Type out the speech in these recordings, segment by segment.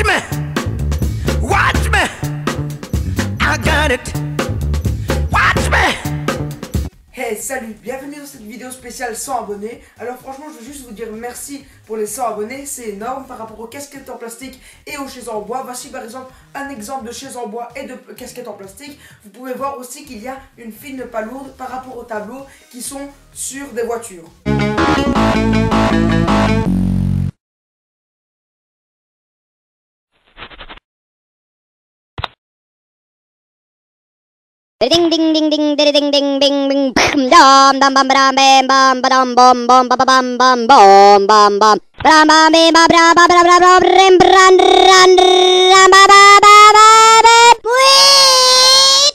Watch me, watch me, I got it. Watch me. Hey, salut, bienvenue dans cette vidéo spéciale 100 abonnés. Alors franchement, je veux juste vous dire merci pour les 100 abonnés, c'est énorme par rapport aux casquettes en plastique et aux chaises en bois. Voici par exemple un exemple de chaise en bois et de casquettes en plastique. Vous pouvez voir aussi qu'il y a une fine palourde par rapport aux tableaux qui sont sur des voitures. Ding ding ding ding ding ding ding ding ding dam dam bam bam bam bam bam bam bam bam bam bam bam bam bam bam bam bam bam bam bam rim bran ran ram ba ba ba ba oui.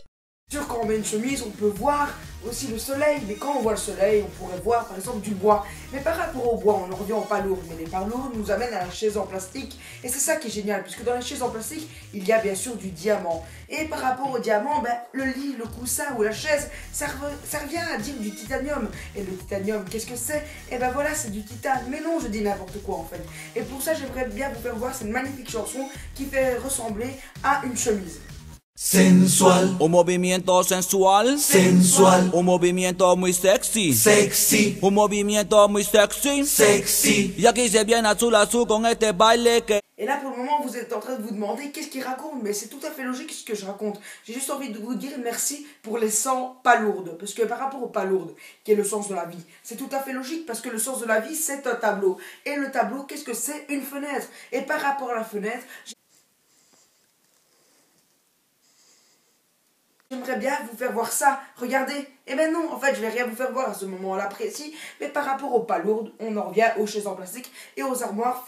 Sûr, quand on met une chemise, on peut voir aussi le soleil, mais quand on voit le soleil, on pourrait voir par exemple du bois. Mais par rapport au bois, on en revient aux palourdes, mais les palourdes nous amènent à la chaise en plastique, et c'est ça qui est génial, puisque dans les chaises en plastique, il y a bien sûr du diamant. Et par rapport au diamant, ben, le lit, le coussin ou la chaise, ça revient à dire du titanium. Et le titanium, qu'est-ce que c'est? Et ben voilà, c'est du titane. Mais non, je dis n'importe quoi en fait. Et pour ça, j'aimerais bien vous faire voir cette magnifique chanson qui fait ressembler à une chemise. Sensual, Un movimiento sensual, sensual, un movimiento muy sexy, sexy, un movimiento muy sexy, sexy. Y aquí se viene azul azul con este baile que... Et là pour le moment vous êtes en train de vous demander qu'est-ce qu'il raconte, mais c'est tout à fait logique ce que je raconte. J'ai juste envie de vous dire merci pour les 100 palourdes, parce que par rapport aux palourdes, qui est le sens de la vie, c'est tout à fait logique parce que le sens de la vie c'est un tableau. Et le tableau, qu'est-ce que c'est? Une fenêtre. Et par rapport à la fenêtre, j'aimerais bien vous faire voir ça, regardez. Eh ben non, en fait je vais rien vous faire voir à ce moment-là précis, mais par rapport aux palourdes, on en revient aux chaises en plastique et aux armoires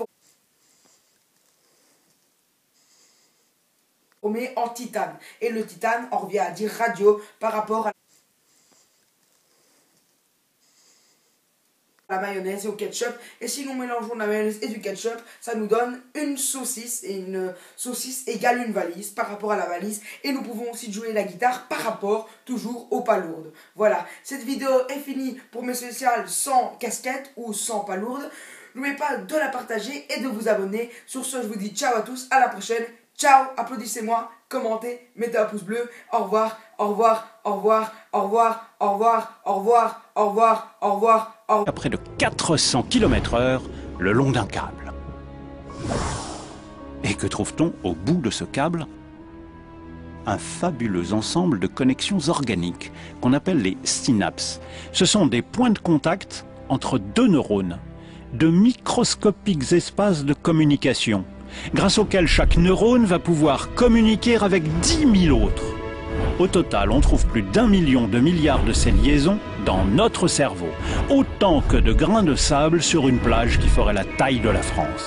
formées en titane. Et le titane, on revient à dire radio par rapport à la mayonnaise et au ketchup. Et si nous mélangeons la mayonnaise et du ketchup, ça nous donne une saucisse, et une saucisse égale une valise par rapport à la valise. Et nous pouvons aussi jouer la guitare par rapport toujours aux palourdes. Voilà, cette vidéo est finie pour mes spéciales 100 casquettes ou 100 palourdes. N'oubliez pas de la partager et de vous abonner. Sur ce, je vous dis ciao à tous, à la prochaine. Ciao, applaudissez-moi, commentez, mettez un pouce bleu. Au revoir, au revoir, au revoir, au revoir, au revoir, au revoir, au revoir, au revoir. À près de 400 km/h le long d'un câble. Et que trouve-t-on au bout de ce câble? Un fabuleux ensemble de connexions organiques qu'on appelle les synapses. Ce sont des points de contact entre deux neurones, de microscopiques espaces de communication, grâce auxquels chaque neurone va pouvoir communiquer avec 10 000 autres. Au total, on trouve plus d'1 million de milliards de ces liaisons dans notre cerveau, autant que de grains de sable sur une plage qui ferait la taille de la France.